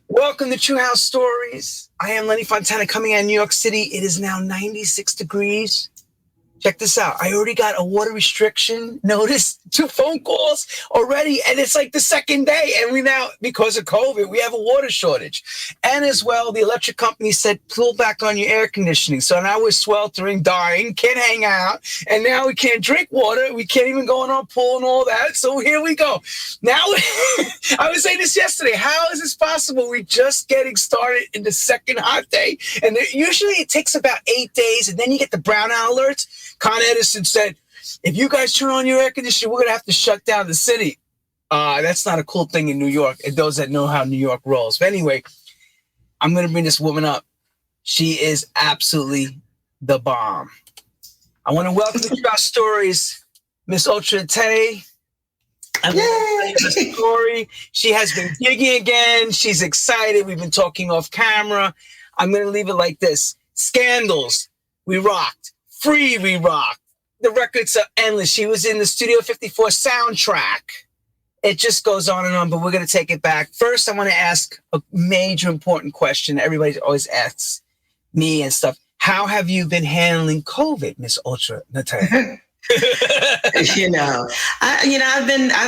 Welcome to True House Stories. I am Lenny Fontana coming out of New York City. It is now 96 degrees. Check this out. I already got a water restriction notice, 2 phone calls already, and it's like the second day. And we now, because of COVID, we have a water shortage. And as well, the electric company said, pull back on your air conditioning. So now we're sweltering, dying, can't hang out. And now we can't drink water. We can't even go in our pool and all that. So here we go. Now, I was saying this yesterday. How is this possible? We're just getting started in the second hot day. And usually it takes about 8 days, and then you get the brownout alerts. Con Edison said, if you guys turn on your air conditioner, we're going to have to shut down the city. That's not a cool thing in New York, and those that know how New York rolls. But anyway, I'm going to bring this woman up. She is absolutely the bomb. I want to welcome to our stories, Miss Ultra Naté. I'm going to tell you the story. She has been gigging again. She's excited. We've been talking off camera. I'm going to leave it like this. Scandals. We rocked. Free, we rocked. The records are endless. She was in the Studio 54 soundtrack. It just goes on, but we're going to take it back. First, I want to ask a major important question. Everybody always asks me and stuff. How have you been handling COVID, Miss Ultra Naté? I've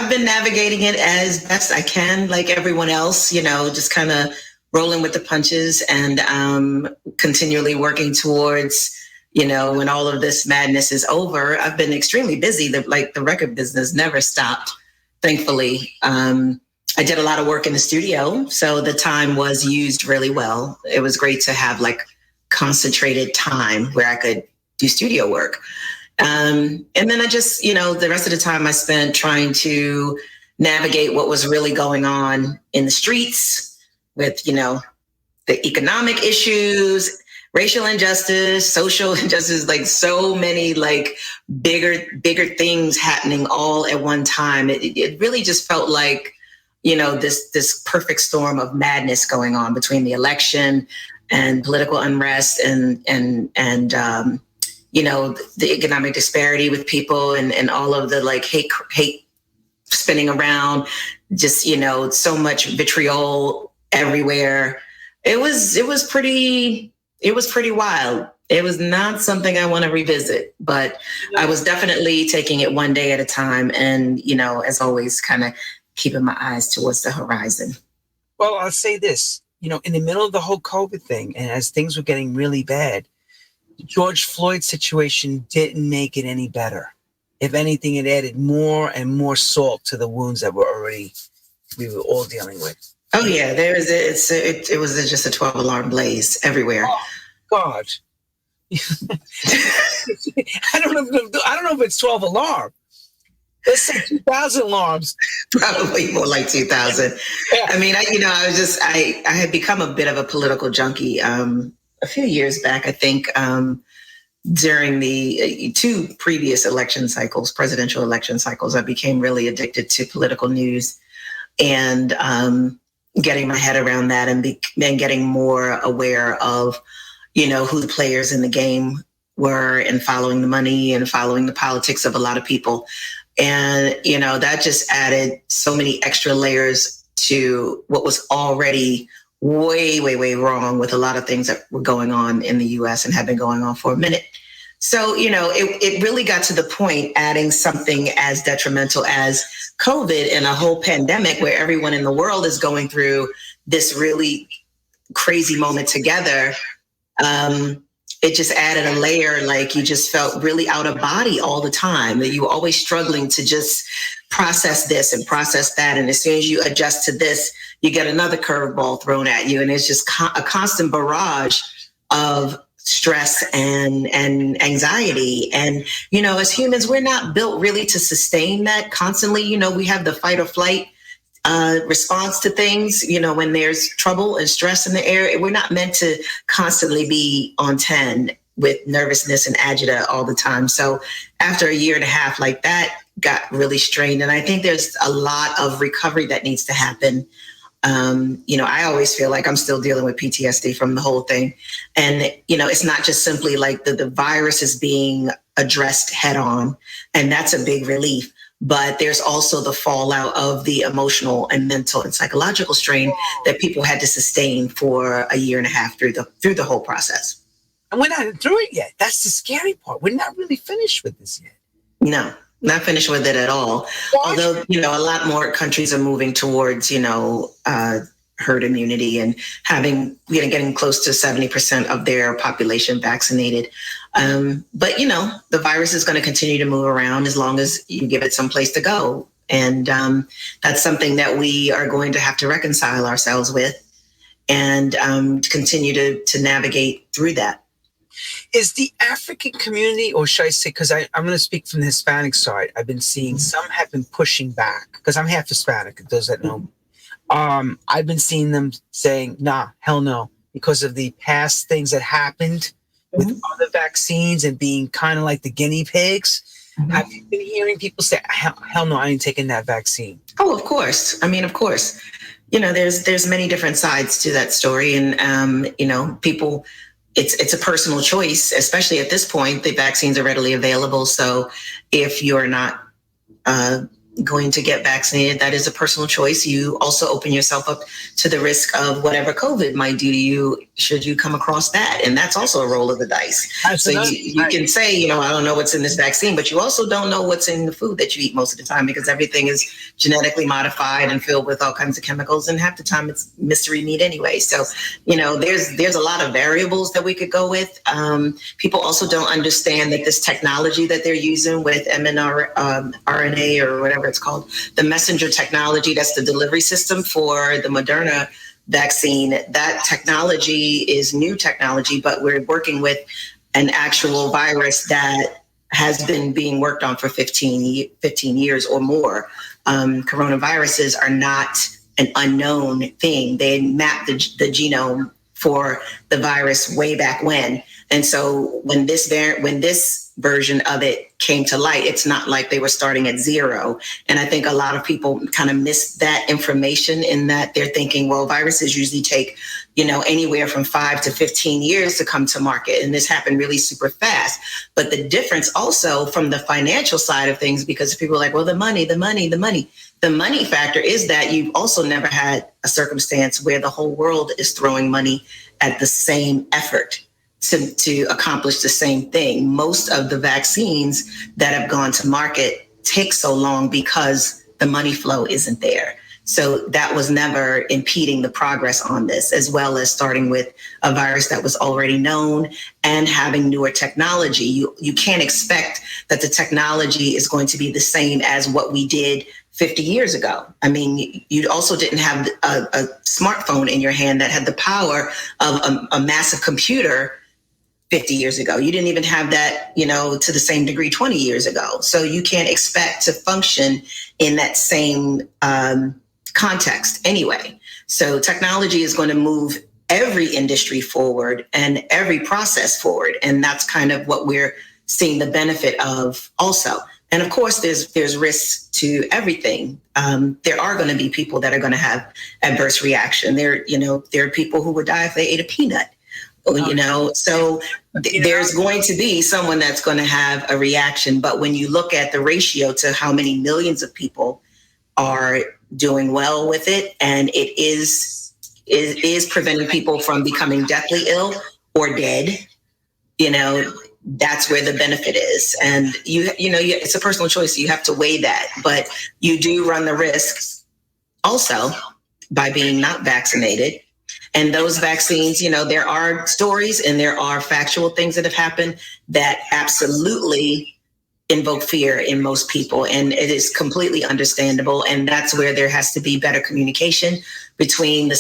been navigating it as best I can, like everyone else, just kind of rolling with the punches and continually working towards, when all of this madness is over. I've been extremely busy. The record business never stopped, thankfully. I did a lot of work in the studio, so the time was used really well. It was great to have concentrated time where I could do studio work. And then I just, the rest of the time I spent trying to navigate what was really going on in the streets with, the economic issues, racial injustice, social injustice, so many bigger things happening all at one time. It really just felt like, this perfect storm of madness going on between the election and political unrest and the economic disparity with people and all of the hate spinning around, just, so much vitriol everywhere. It was pretty wild. It was not something I want to revisit, but I was definitely taking it one day at a time. And, as always, kind of keeping my eyes towards the horizon. Well, I'll say this, in the middle of the whole COVID thing, and as things were getting really bad, the George Floyd situation didn't make it any better. If anything, it added more and more salt to the wounds that we were all dealing with. Oh yeah, it was just a 12-alarm blaze everywhere. Oh, God. I don't know if it's 12 alarm. Let's say 2,000 alarms. Probably more like 2,000. Yeah. I mean, I had become a bit of a political junkie a few years back, I think, during the 2 previous presidential election cycles. I became really addicted to political news and getting my head around that and getting more aware of, who the players in the game were and following the money and following the politics of a lot of people. And, that just added so many extra layers to what was already way, way, way wrong with a lot of things that were going on in the US and have been going on for a minute. So, it really got to the point, adding something as detrimental as COVID and a whole pandemic where everyone in the world is going through this really crazy moment together. It just added a layer, you just felt really out of body all the time, that you were always struggling to just process this and process that. And as soon as you adjust to this, you get another curveball thrown at you. And it's just a constant barrage of stress and anxiety. And, as humans, we're not built really to sustain that constantly. We have the fight or flight response to things, when there's trouble and stress in the air. We're not meant to constantly be on 10 with nervousness and agita all the time. So after a year and a half like that, got really strained. And I think there's a lot of recovery that needs to happen. I always feel like I'm still dealing with PTSD from the whole thing. And, it's not just simply the virus is being addressed head on. And that's a big relief. but there's also the fallout of the emotional and mental and psychological strain that people had to sustain for a year and a half through the whole process. And we're not through it yet. That's the scary part. We're not really finished with this yet. No, not finished with it at all. Although, a lot more countries are moving towards, herd immunity and getting close to 70% of their population vaccinated. But, the virus is going to continue to move around as long as you give it some place to go. And that's something that we are going to have to reconcile ourselves with and continue to navigate through that. Is the African community, or should I say, because I'm going to speak from the Hispanic side, I've been seeing some have been pushing back, because I'm half Hispanic, those that know. I've been seeing them saying, nah, hell no, because of the past things that happened with other vaccines and being kind of like the guinea pigs. Have you been hearing people say, hell no, I ain't taking that vaccine? Oh, of course. I mean, of course. There's many different sides to that story. And, people, it's a personal choice, especially at this point. The vaccines are readily available. So if you're not going to get vaccinated, that is a personal choice. You also open yourself up to the risk of whatever COVID might do to you should you come across that. And that's also a roll of the dice. Absolutely. So you can say, I don't know what's in this vaccine, but you also don't know what's in the food that you eat most of the time, because everything is genetically modified and filled with all kinds of chemicals. And half the time it's mystery meat anyway. So, there's a lot of variables that we could go with. People also don't understand that this technology that they're using with mRNA or whatever it's called, the messenger technology, that's the delivery system for the Moderna vaccine. That technology is new technology, but we're working with an actual virus that has been being worked on for 15 years or more. Coronaviruses are not an unknown thing. They mapped the genome for the virus way back when. And so when this version of it came to light, it's not like they were starting at zero. And I think a lot of people kind of miss that information, in that they're thinking, well, viruses usually take, anywhere from 5 to 15 years to come to market. And this happened really super fast. But the difference also from the financial side of things, because people are like, well, the money factor is that you've also never had a circumstance where the whole world is throwing money at the same effort to accomplish the same thing. Most of the vaccines that have gone to market take so long because the money flow isn't there. So that was never impeding the progress on this, as well as starting with a virus that was already known and having newer technology. You can't expect that the technology is going to be the same as what we did 50 years ago. I mean, you also didn't have a smartphone in your hand that had the power of a massive computer 50 years ago. You didn't even have that, to the same degree 20 years ago. So you can't expect to function in that same context anyway. So technology is going to move every industry forward and every process forward. And that's kind of what we're seeing the benefit of also. And of course, there's risks to everything. There are going to be people that are going to have adverse reaction. There are people who would die if they ate a peanut. So there's going to be someone that's going to have a reaction. But when you look at the ratio to how many millions of people are doing well with it, and it is preventing people from becoming deathly ill or dead, that's where the benefit is. And it's a personal choice. You have to weigh that, but you do run the risks also by being not vaccinated. And those vaccines, there are stories and there are factual things that have happened that absolutely invoke fear in most people. And it is completely understandable. And that's where there has to be better communication between the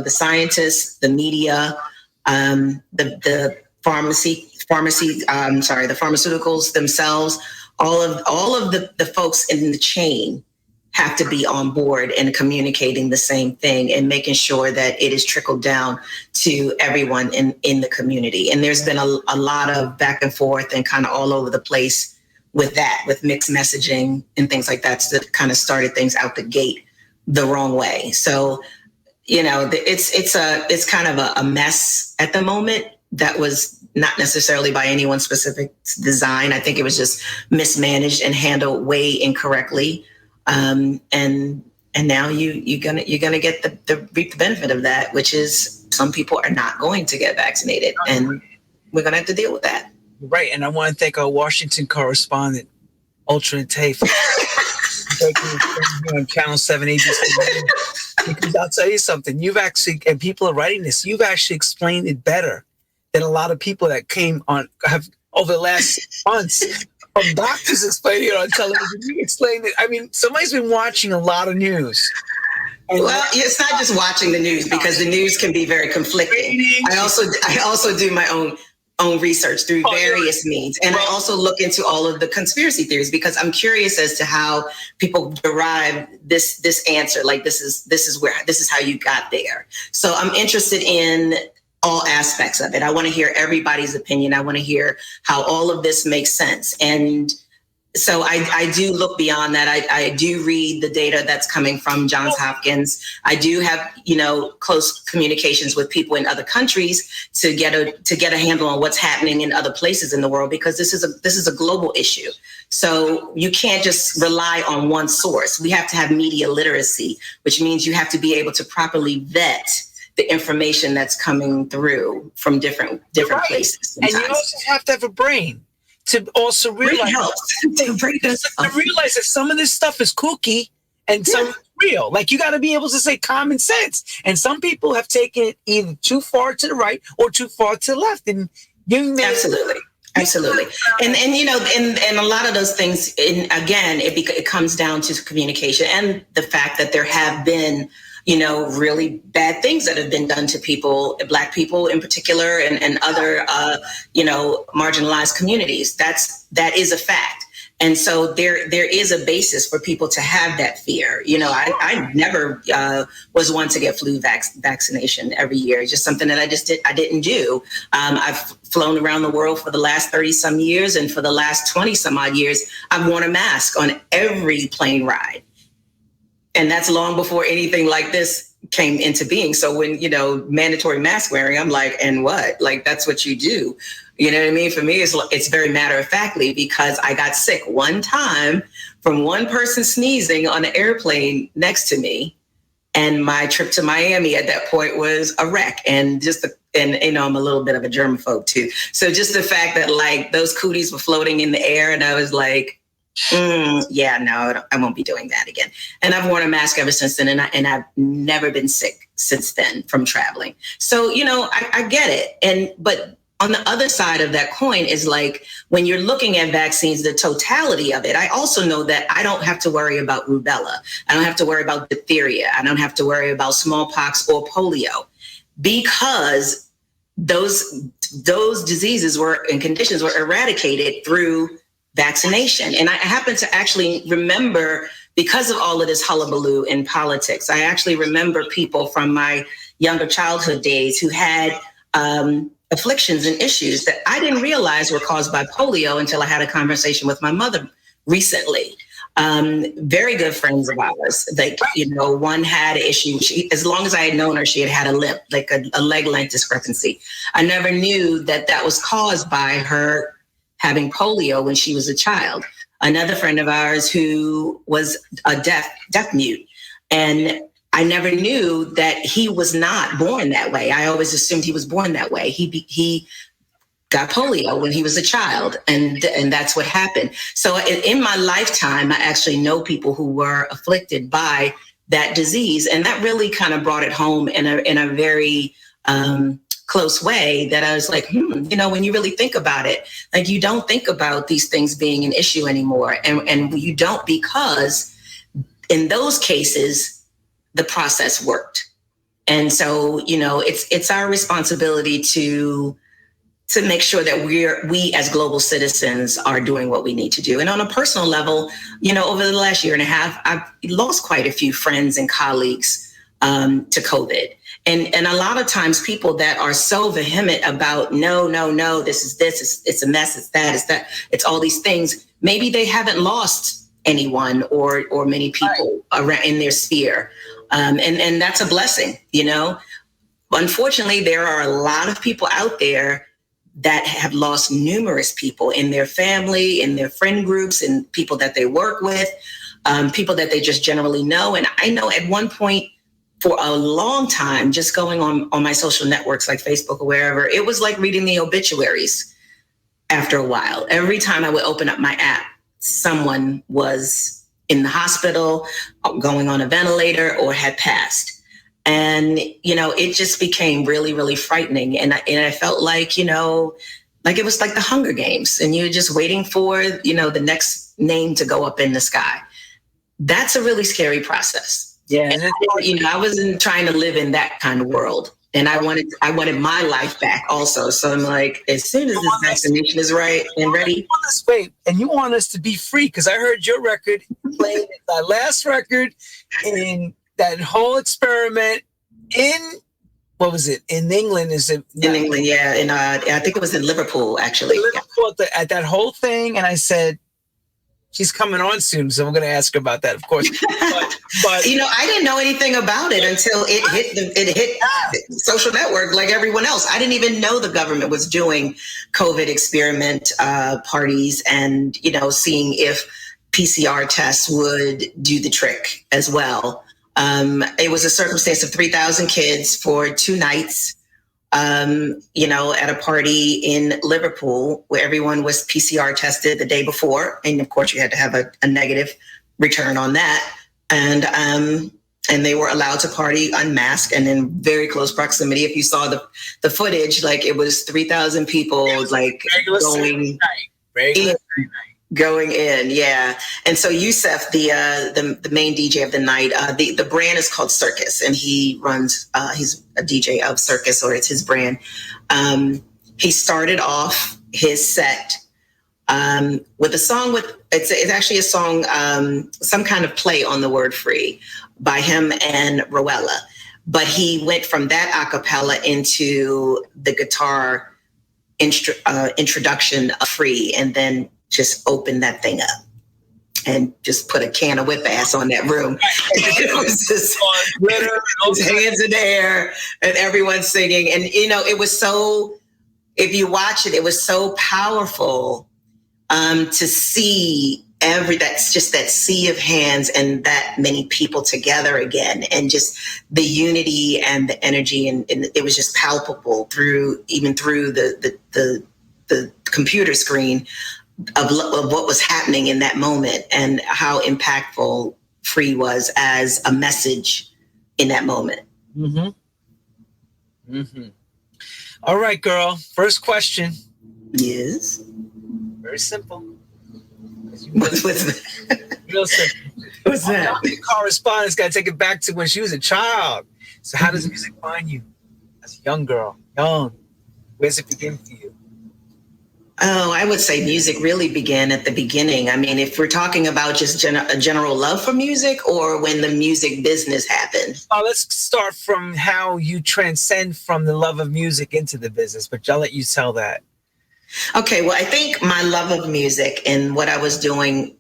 scientists, the media, the pharmaceuticals themselves. All of the folks in the chain have to be on board and communicating the same thing and making sure that it is trickled down to everyone in the community. And there's been a lot of back and forth and kind of all over the place with that, with mixed messaging and things like that, that kind of started things out the gate the wrong way. So, it's kind of a mess at the moment. that was not necessarily by anyone's specific design. I think it was just mismanaged and handled way incorrectly. And now you're gonna get the reap the benefit of that, which is some people are not going to get vaccinated, and we're gonna have to deal with that. Right, and I want to thank our Washington correspondent, Ultra Naté, for on Channel 7 ABC. Because I'll tell you something, you've actually, and people are writing this, you've actually explained it better than a lot of people that came on have over the last months. From doctors explaining it on television, you explained it. I mean, somebody's been watching a lot of news. Well, it's not just watching the news, because the news can be very conflicting. I also do my own research through various means, and I also look into all of the conspiracy theories, because I'm curious as to how people derive this answer. Like this is how you got there. So I'm interested in all aspects of it. I want to hear everybody's opinion. I want to hear how all of this makes sense. And so I do look beyond that. I do read the data that's coming from Johns Hopkins. I do have, close communications with people in other countries to get a handle on what's happening in other places in the world, because this is a global issue. So you can't just rely on one source. We have to have media literacy, which means you have to be able to properly vet the information that's coming through from different places. Sometimes. And you also have to have a brain to also realize to realize that some of this stuff is kooky and some is real. Like, you got to be able to say common sense. And some people have taken it either too far to the right or too far to the left. And absolutely. And a lot of those things, again, it comes down to communication and the fact that there have been really bad things that have been done to people, Black people in particular, and other, marginalized communities. That is a fact. And so there is a basis for people to have that fear. I never was one to get flu vaccination every year. It's just something that I didn't do. I've flown around the world for the last 30 some years, and for the last 20 some odd years, I've worn a mask on every plane ride. And that's long before anything like this came into being. So when, mandatory mask wearing, I'm like, and what? Like, that's what you do. You know what I mean? For me, it's very matter of factly, because I got sick one time from one person sneezing on an airplane next to me. And my trip to Miami at that point was a wreck. And I'm a little bit of a germaphobe too. So just the fact that like those cooties were floating in the air, and I was like, I won't be doing that again. And I've worn a mask ever since then, and I've never been sick since then from traveling. So, I get it. But on the other side of that coin is like, when you're looking at vaccines, the totality of it, I also know that I don't have to worry about rubella. I don't have to worry about diphtheria. I don't have to worry about smallpox or polio, because those diseases and conditions were eradicated through vaccination. And I happen to actually remember, because of all of this hullabaloo in politics, I actually remember people from my younger childhood days who had afflictions and issues that I didn't realize were caused by polio until I had a conversation with my mother recently. Very good friends of ours. Like, one had an issue. As long as I had known her, she had a limp, like a leg length discrepancy. I never knew that was caused by her having polio when she was a child. Another friend of ours who was a deaf mute. And I never knew that he was not born that way. I always assumed he was born that way. He got polio when he was a child, and that's what happened. So in my lifetime, I actually know people who were afflicted by that disease. And that really kind of brought it home in a very close way, that I was like, when you really think about it, like, you don't think about these things being an issue anymore. And you don't, because in those cases, the process worked. And so, it's our responsibility to make sure that we as global citizens are doing what we need to do. And on a personal level, over the last year and a half, I've lost quite a few friends and colleagues to COVID. And a lot of times people that are so vehement about, no, this is this, it's a mess, it's that, it's all these things. Maybe they haven't lost anyone or many people around in their sphere. And that's a blessing, unfortunately, there are a lot of people out there that have lost numerous people in their family, in their friend groups, and people that they work with, people that they just generally know. And I know at one point for a long time, just going on my social networks like Facebook or wherever, it was like reading the obituaries after a while. Every time I would open up my app, someone was in the hospital, going on a ventilator, or had passed. And, it just became really, really frightening. And I felt like, like it was like the Hunger Games, and you're just waiting for, the next name to go up in the sky. That's a really scary process. Yeah. And I wasn't trying to live in that kind of world. And I wanted my life back also. So I'm like, as soon as this vaccination is right and ready. Wait, and you want us to be free? Because I heard your record played my last record in that whole experiment in, what was it? In England, is it? In England, yeah. And I think it was in Liverpool, actually. Liverpool, at that whole thing. And I said, she's coming on soon, so we're going to ask her about that, of course. But I didn't know anything about it until it hit social network like everyone else. I didn't even know the government was doing COVID experiment parties and, seeing if PCR tests would do the trick as well. It was a circumstance of 3,000 kids for 2 nights. At a party in Liverpool where everyone was PCR tested the day before. And of course you had to have a negative return on that. And they were allowed to party unmasked and in very close proximity. If you saw the footage, like it was 3,000 people like going in. Yeah. And so Yusef, the main DJ of the night, the brand is called Circus, and he runs, he's a DJ of Circus, or it's his brand. He started off his set with a song it's actually a song, some kind of play on the word free by him and Rowella. But he went from that a cappella into the guitar introduction of free, and then just opened that thing up and just put a can of whip ass on that room. It was just his hands in the air and everyone singing. And, it was so, if you watch it, it was so powerful to see that's just that sea of hands and that many people together again, and just the unity and the energy. And it was just palpable through the computer screen of what was happening in that moment, and how impactful free was as a message in that moment. Mm-hmm. Mm-hmm. All right, girl. First question. Yes. Very simple. What's that? Real simple. What's that? Correspondence got to take it back to when she was a child. So how does music find you as a young girl? Young. Where does it begin for you? Oh, I would say music really began at the beginning. I mean, if we're talking about just a general love for music, or when the music business happened. Let's start from how you transcend from the love of music into the business, but I'll let you tell that. Okay, well, I think my love of music and what I was doing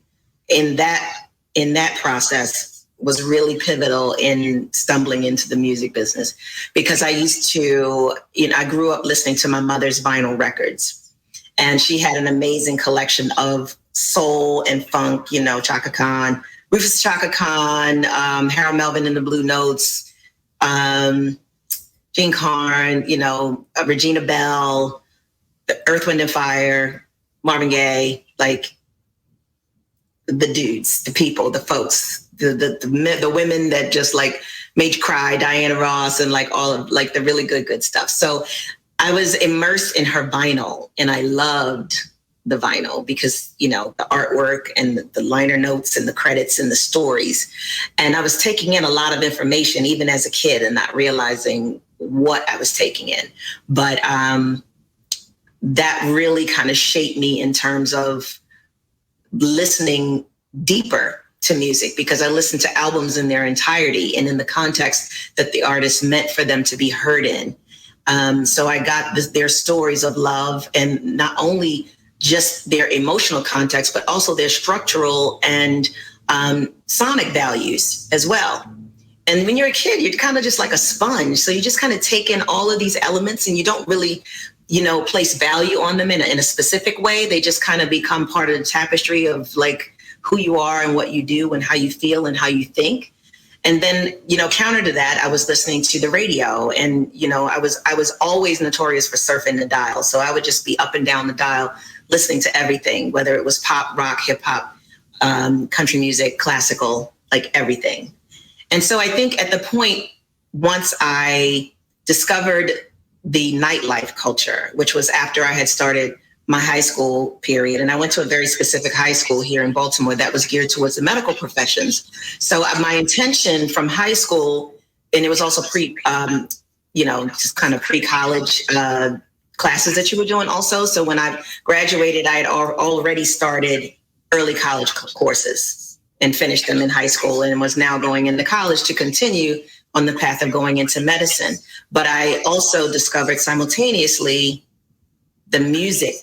in that process was really pivotal in stumbling into the music business, because I used to, I grew up listening to my mother's vinyl records. And she had an amazing collection of soul and funk, Chaka Khan, Rufus Chaka Khan, Harold Melvin and the Blue Notes, Gene Carn, Regina Bell, Earth, Wind and Fire, Marvin Gaye, like the dudes, the people, the folks, the women that just like made you cry, Diana Ross, and like all of like the really good stuff. So I was immersed in her vinyl, and I loved the vinyl because, the artwork and the liner notes and the credits and the stories. And I was taking in a lot of information, even as a kid, and not realizing what I was taking in. But that really kind of shaped me in terms of listening deeper to music, because I listened to albums in their entirety and in the context that the artist meant for them to be heard in. So I got their stories of love, and not only just their emotional context, but also their structural and sonic values as well. And when you're a kid, you're kind of just like a sponge. So you just kind of take in all of these elements and you don't really, place value on them in a specific way. They just kind of become part of the tapestry of like who you are and what you do and how you feel and how you think. And then, counter to that, I was listening to the radio, and, I was always notorious for surfing the dial. So I would just be up and down the dial, listening to everything, whether it was pop, rock, hip hop, country music, classical, like everything. And so I think at the point, once I discovered the nightlife culture, which was after I had started my high school period. And I went to a very specific high school here in Baltimore that was geared towards the medical professions. So my intention from high school, and it was also just kind of pre-college classes that you were doing also. So when I graduated, I had already started early college courses and finished them in high school, and was now going into college to continue on the path of going into medicine. But I also discovered simultaneously the music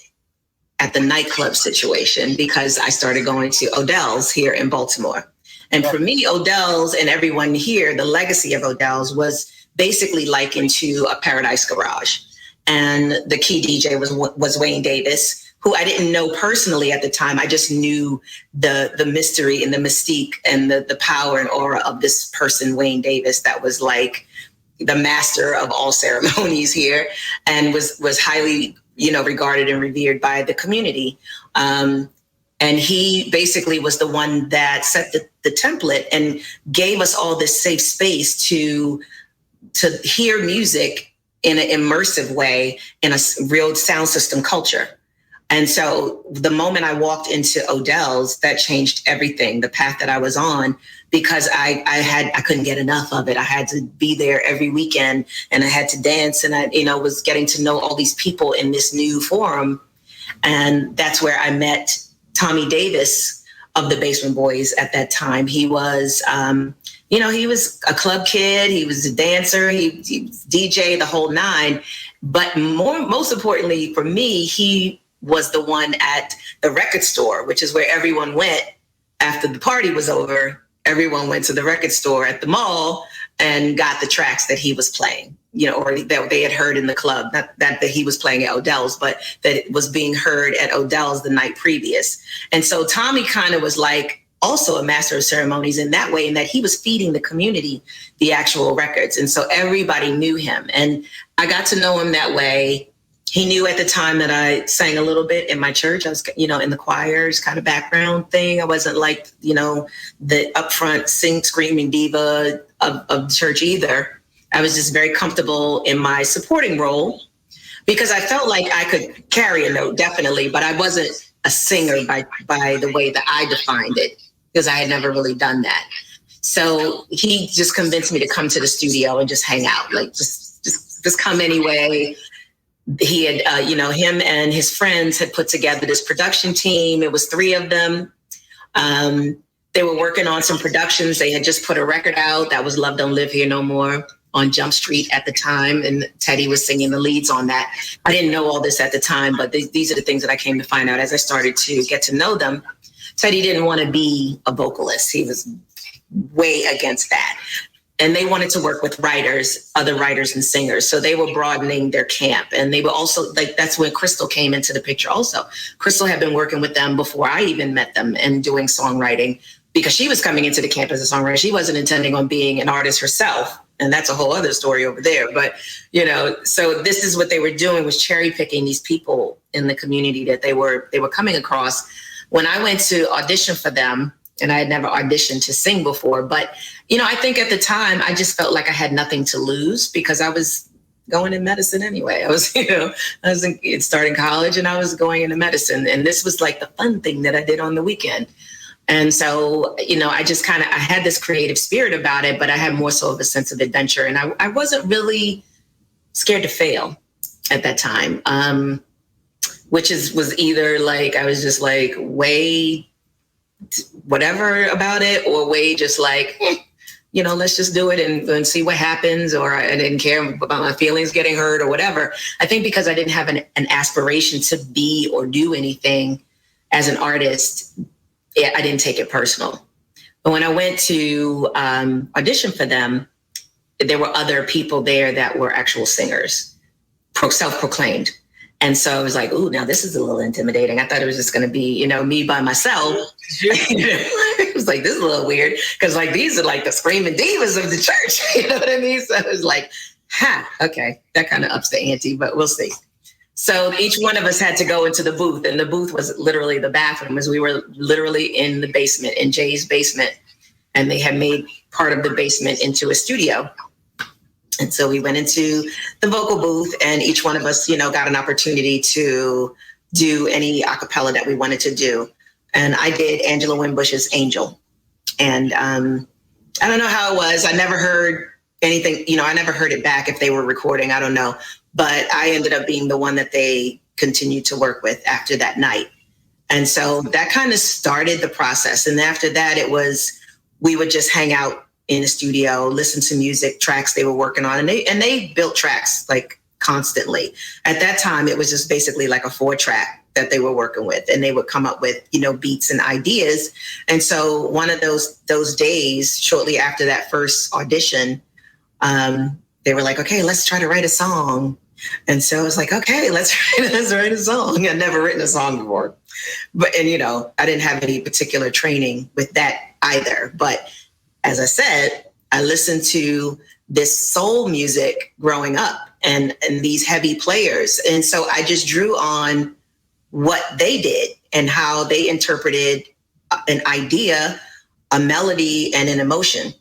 at the nightclub situation, because I started going to Odell's here in Baltimore. And for me, Odell's and everyone here, the legacy of Odell's was basically likened to a Paradise Garage. And the key DJ was Wayne Davis, who I didn't know personally at the time. I just knew the mystery and the mystique and the power and aura of this person, Wayne Davis, that was like the master of all ceremonies here, and was highly regarded and revered by the community. And he basically was the one that set the template and gave us all this safe space to hear music in an immersive way in a real sound system culture. And so the moment I walked into Odell's, that changed everything, the path that I was on, because I couldn't get enough of it. I had to be there every weekend, and I had to dance, and I was getting to know all these people in this new forum. And that's where I met Tommy Davis of the Basement Boys at that time. He was, he was a club kid. He was a dancer. He was DJ, the whole nine. But most importantly for me, he was the one at the record store, which is where everyone went after the party was over. Everyone went to the record store at the mall and got the tracks that he was playing, or that they had heard in the club. Not that he was playing at Odell's, but that it was being heard at Odell's the night previous. And so Tommy kind of was like also a master of ceremonies in that way, in that he was feeding the community the actual records. And so everybody knew him. And I got to know him that way. He knew at the time that I sang a little bit in my church. I was, in the choirs kind of background thing. I wasn't like, the upfront screaming diva of church either. I was just very comfortable in my supporting role, because I felt like I could carry a note, definitely, but I wasn't a singer by the way that I defined it, because I had never really done that. So he just convinced me to come to the studio and just hang out, like just come anyway. He had, him and his friends had put together this production team. It was 3 of them. They were working on some productions. They had just put a record out that was Love Don't Live Here No More on Jump Street at the time. And Teddy was singing the leads on that. I didn't know all this at the time, but these are the things that I came to find out as I started to get to know them. Teddy didn't want to be a vocalist. He was way against that. And they wanted to work with other writers and singers. So they were broadening their camp. And they were also that's when Crystal came into the picture also. Crystal had been working with them before I even met them and doing songwriting, because she was coming into the camp as a songwriter. She wasn't intending on being an artist herself. And that's a whole other story over there. But, so this is what they were doing, was cherry picking these people in the community that they were coming across. When I went to audition for them, and I had never auditioned to sing before, but, I think at the time I just felt like I had nothing to lose, because I was going in medicine anyway. I was starting college, and I was going into medicine. And this was like the fun thing that I did on the weekend. And so, I just I had this creative spirit about it, but I had more so of a sense of adventure. And I wasn't really scared to fail at that time, which was either like, I was just like way whatever about it, or way just like, let's just do it and see what happens. Or I didn't care about my feelings getting hurt or whatever. I think because I didn't have an aspiration to be or do anything as an artist, I didn't take it personal. But when I went to audition for them, there were other people there that were actual singers, self-proclaimed. And so I was like, ooh, now this is a little intimidating. I thought it was just going to be, me by myself. It was like, this is a little weird. Because like, these are like the screaming divas of the church. You know what I mean? So I was like, okay, that kind of ups the ante, but we'll see. So each one of us had to go into the booth, and the booth was literally the bathroom, as we were literally in the basement, in Jay's basement. And they had made part of the basement into a studio. And so we went into the vocal booth, and each one of us, got an opportunity to do any a cappella that we wanted to do. And I did Angela Winbush's Angel. And I don't know how it was. I never heard anything, I never heard it back if they were recording. I don't know. But I ended up being the one that they continued to work with after that night. And so that kind of started the process. And after that, we would just hang out in the studio, listen to music tracks they were working on. And they built tracks like constantly. At that time, it was just basically like a 4-track that they were working with, and they would come up with, beats and ideas. And so one of those days, shortly after that first audition, they were like, okay, let's try to write a song. And so I was like, okay, let's write a song. I'd never written a song before, and I didn't have any particular training with that either. But as I said, I listened to this soul music growing up and these heavy players. And so I just drew on what they did and how they interpreted an idea, a melody, and an emotion.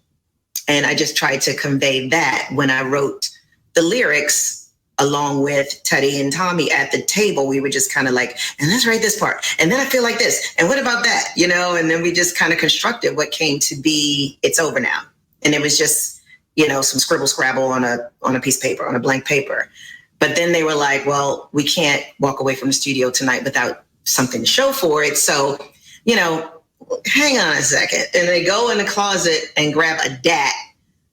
And I just tried to convey that when I wrote the lyrics along with Teddy and Tommy at the table. We were just kind of like, and let's write this part. And then I feel like this. And what about that? And then we just kind of constructed what came to be It's Over Now. And it was just, some scribble scrabble on a piece of paper, on a blank paper. But then they were like, well, we can't walk away from the studio tonight without something to show for it. So, hang on a second. And they go in the closet and grab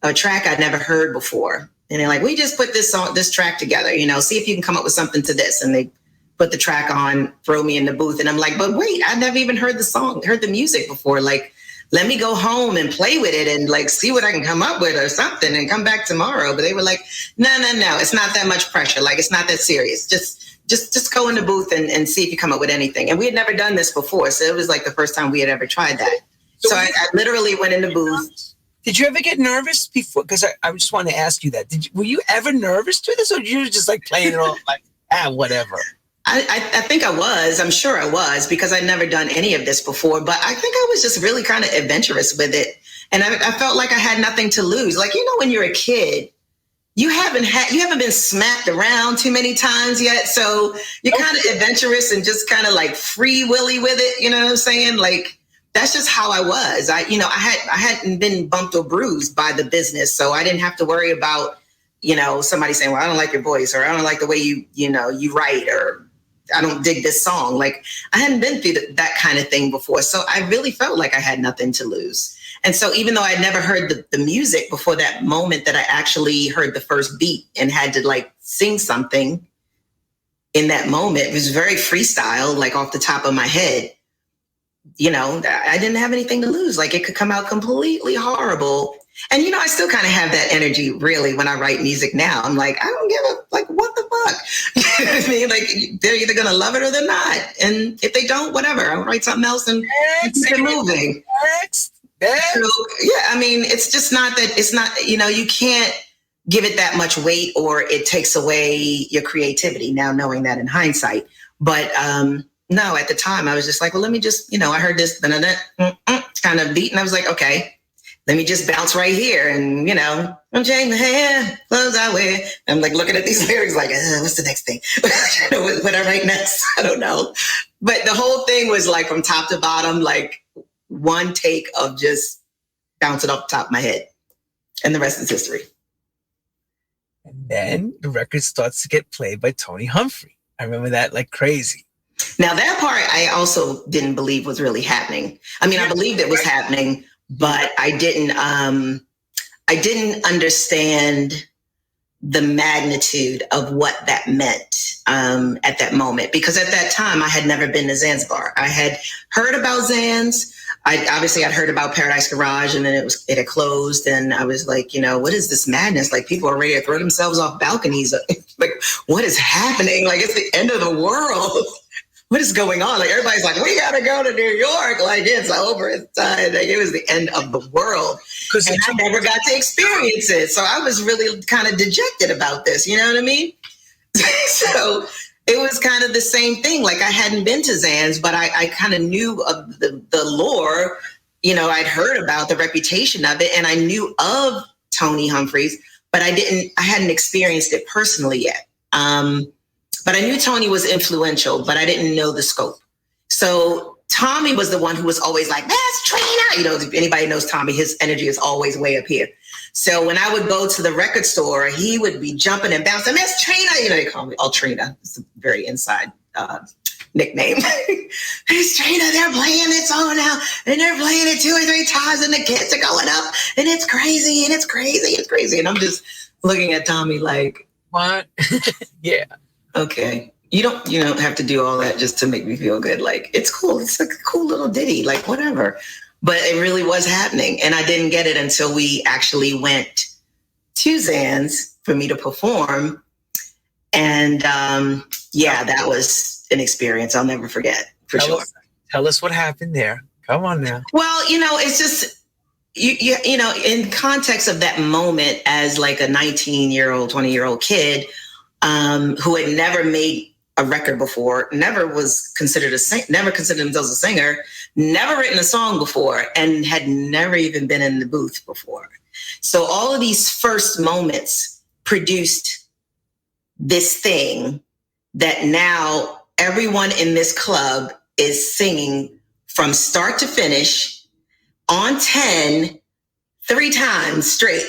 a track I'd never heard before. And they're like, we just put this track together, see if you can come up with something to this. And they put the track on, throw me in the booth. And I'm like, but wait, I've never even heard the music before. Like, let me go home and play with it and like see what I can come up with or something and come back tomorrow. But they were like, no, it's not that much pressure. Like, it's not that serious. Just go in the booth and see if you come up with anything. And we had never done this before. So it was like the first time we had ever tried that. So I literally went in the booth. Did you ever get nervous before? Because I just want to ask you that. Were you ever nervous to this, or did you just like playing it off like, whatever? I think I was. I'm sure I was, because I'd never done any of this before. But I think I was just really kind of adventurous with it. And I felt like I had nothing to lose. Like, when you're a kid, you haven't been smacked around too many times yet. So you're kind of adventurous and just kind of like free willy with it. You know what I'm saying? Like, that's just how I was. I hadn't been bumped or bruised by the business. So I didn't have to worry about, somebody saying, well, I don't like your voice, or I don't like the way you write, or I don't dig this song. Like, I hadn't been through that kind of thing before. So I really felt like I had nothing to lose. And so even though I'd never heard the music before that moment that I actually heard the first beat and had to like sing something in that moment, it was very freestyle, like off the top of my head. I didn't have anything to lose. Like, it could come out completely horrible. And, I still kind of have that energy really when I write music now. I'm like, I don't give like, what the fuck? You know what I mean? Like, they're either going to love it or they're not. And if they don't, whatever, I'll write something else and keep it moving. Next. So, yeah, I mean, it's just not that, it's not, you can't give it that much weight, or it takes away your creativity now, knowing that in hindsight. But, no, at the time I was just like, well, let me just, I heard this kind of beat, and I was like, okay, let me just bounce right here. And, I'm changing the hair, clothes I wear. I'm like looking at these lyrics like, what's the next thing? What I write next? I don't know. But the whole thing was like from top to bottom, like one take of just bouncing off the top of my head. And the rest is history. And then the record starts to get played by Tony Humphrey. I remember that like crazy. Now, that part I also didn't believe was really happening. I mean, I believed it was happening, but I didn't understand the magnitude of what that meant at that moment. Because at that time, I had never been to Zanzibar. I had heard about Zans. I'd heard about Paradise Garage, and then it had closed, and I was like, what is this madness? Like, people are ready to throw themselves off balconies. Like, what is happening? Like, it's the end of the world. What is going on? Like, everybody's like, we gotta go to New York. Like, it's over. It's time. Like, it was the end of the world. And I never got to experience it. So I was really kind of dejected about this. You know what I mean? So it was kind of the same thing. Like, I hadn't been to Zan's, but I kind of knew of the lore. I'd heard about the reputation of it, and I knew of Tony Humphries, but I hadn't experienced it personally yet. But I knew Tony was influential, but I didn't know the scope. So Tommy was the one who was always like, that's Trina. If anybody knows Tommy, his energy is always way up here. So when I would go to the record store, he would be jumping and bouncing. Miss Trina, they call me Trina. It's a very inside nickname. Miss Trina, they're playing this song now, and they're playing it 2 or 3 times, and the kids are going up, and it's crazy, and it's crazy, it's crazy. And I'm just looking at Tommy like, what? Yeah. Okay. You don't have to do all that just to make me feel good. Like, it's cool. It's like a cool little ditty, like whatever. But it really was happening. And I didn't get it until we actually went to Zan's for me to perform. And that was an experience I'll never forget, for sure. Tell us what happened there. Come on now. Well, it's just, in context of that moment as like a 19-year-old, 20-year-old kid, who had never made a record before, never considered themselves a singer, never written a song before, and had never even been in the booth before. So all of these first moments produced this thing that now everyone in this club is singing from start to finish on 10, 3 times straight.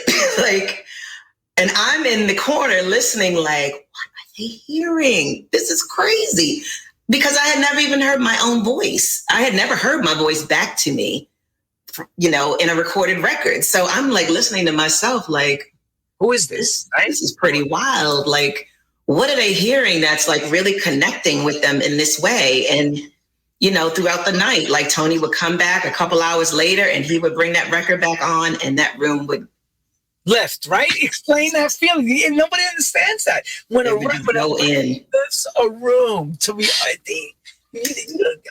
And I'm in the corner listening like, what are they hearing? This is crazy. Because I had never even heard my own voice. I had never heard my voice back to me, in a recorded record. So I'm like listening to myself like, who is this? This is pretty wild. Like, what are they hearing that's like really connecting with them in this way? And, throughout the night, like Tony would come back a couple hours later and he would bring that record back on, and that room would lift, right? Explain that feeling. And nobody understands that. When a room to be,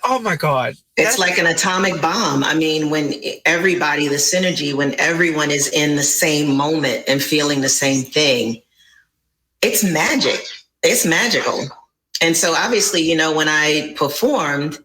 oh my God. It's like an atomic bomb. I mean, when everybody, the synergy, when everyone is in the same moment and feeling the same thing, it's magic. It's magical. And so obviously, when I performed,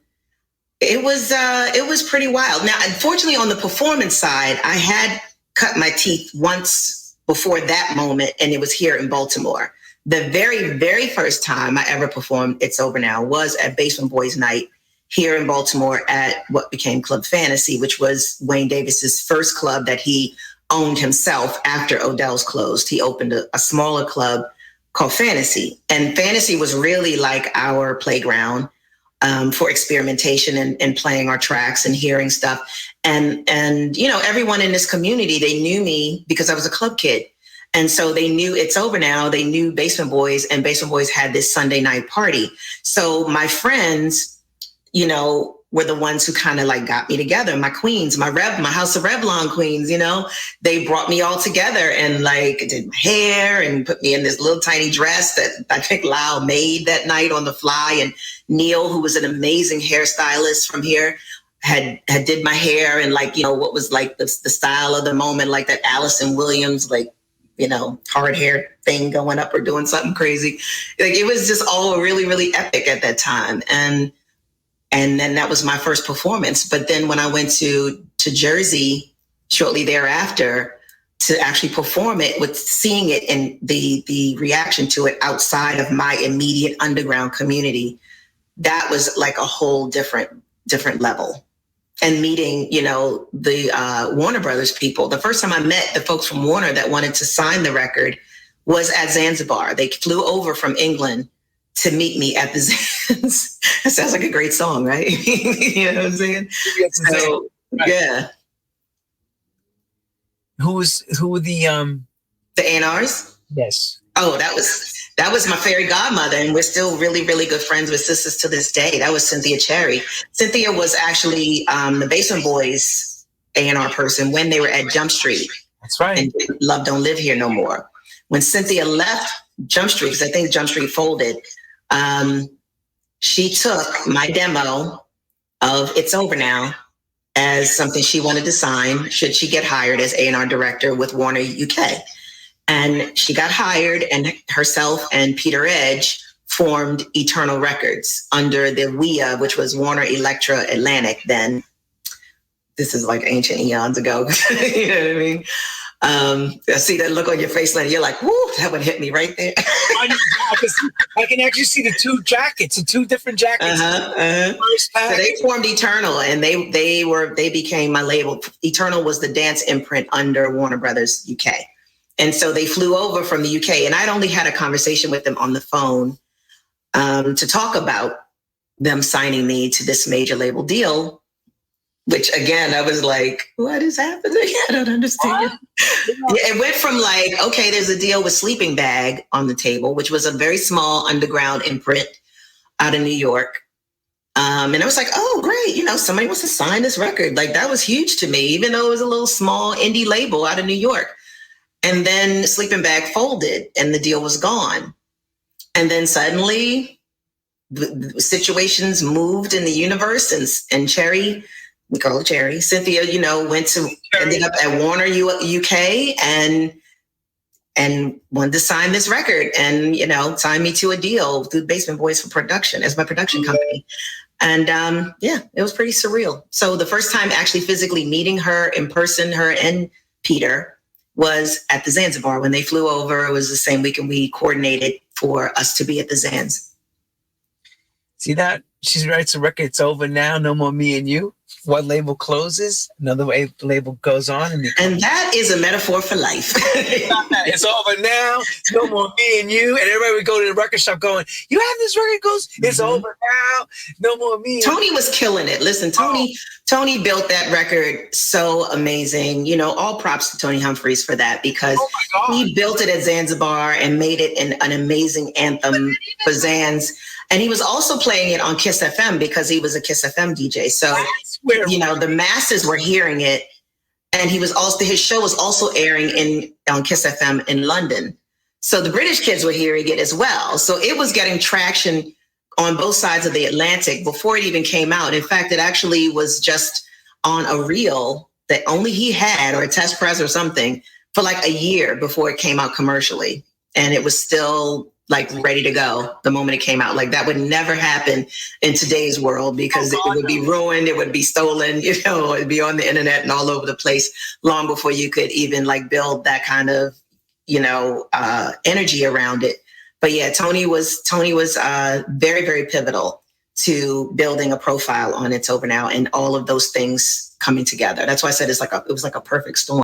it was pretty wild. Now, unfortunately, on the performance side, I had cut my teeth once before that moment, and it was here in Baltimore. The very, very first time I ever performed It's Over Now was at Basement Boys Night here in Baltimore at what became Club Fantasy, which was Wayne Davis's first club that he owned himself after Odell's closed. He opened a smaller club called Fantasy. And Fantasy was really like our playground for experimentation and playing our tracks and hearing stuff. And everyone in this community, they knew me because I was a club kid. And so they knew It's Over Now. They knew Basement Boys, and Basement Boys had this Sunday night party. So my friends, were the ones who kind of like got me together. My queens, my House of Revlon queens, they brought me all together and like did my hair and put me in this little tiny dress that I think Lyle made that night on the fly. And Neil, who was an amazing hairstylist from here, had did my hair and like, what was like the style of the moment, like that Allison Williams, like, hard hair thing going up or doing something crazy. Like, it was just all really, really epic at that time. And then that was my first performance. But then when I went to Jersey shortly thereafter to actually perform it, with seeing it and the reaction to it outside of my immediate underground community, that was like a whole different level. And meeting, the Warner Brothers people. The first time I met the folks from Warner that wanted to sign the record was at Zanzibar. They flew over from England to meet me at the Zans. That sounds like a great song, right? You know what I'm saying? So, yeah. Who were the A&Rs? Yes. Oh, that was That was my fairy godmother, and we're still really, really good friends with sisters to this day. That was Cynthia Cherry. Cynthia was actually the Basement Boys A&R person when they were at Jump Street. That's right. And Love Don't Live Here No More. When Cynthia left Jump Street, because I think Jump Street folded, she took my demo of It's Over Now as something she wanted to sign should she get hired as A&R director with Warner UK. And she got hired, and herself and Peter Edge formed Eternal Records under the WEA, which was Warner Elektra Atlantic then. This is like ancient eons ago. You know what I mean? I see that look on your face, Lenny. You're like, whoo, that one hit me right there. I can actually see the two jackets, the two different jackets. So they formed Eternal, and they became my label. Eternal was the dance imprint under Warner Brothers UK. And so they flew over from the UK, and I'd only had a conversation with them on the phone to talk about them signing me to this major label deal, which again, I was like, what is happening? I don't understand. Yeah, it went from like, okay, there's a deal with Sleeping Bag on the table, which was a very small underground imprint out of New York. And I was like, oh, great. Somebody wants to sign this record. Like, that was huge to me, even though it was a little small indie label out of New York. And then Sleeping Bag folded and the deal was gone. And then suddenly the situations moved in the universe, and Cherry, we call her Cherry, Cynthia, ended up at Warner UK and wanted to sign this record and, sign me to a deal through Basement Boys for production as my production company. And it was pretty surreal. So the first time actually physically meeting her in person, her and Peter, was at the Zanzibar when they flew over. It was the same weekend we coordinated for us to be at the Zanz. See that? She writes a record, It's Over Now, No More Me and You. One label closes, another label goes on. And that is a metaphor for life. It's over now, no more me and you. And everybody would go to the record shop going, you have this record? Goes, it's over now, no more me. Tony was killing it. Listen, Tony built that record so amazing. All props to Tony Humphries for that, because he built it at Zanzibar and made it an amazing anthem for Zanz. And he was also playing it on Kiss FM because he was a Kiss FM DJ. So, the masses were hearing it. And his show was also airing on Kiss FM in London. So the British kids were hearing it as well. So it was getting traction on both sides of the Atlantic before it even came out. In fact, it actually was just on a reel that only he had, or a test press or something, for like a year before it came out commercially. And it was still like ready to go the moment it came out. Like, that would never happen in today's world, because it would be ruined, it would be stolen, it'd be on the internet and all over the place long before you could even like build that kind of, energy around it. But yeah, Tony was very, very pivotal to building a profile on It's Over Now, and all of those things coming together. That's why I said it was like a perfect storm.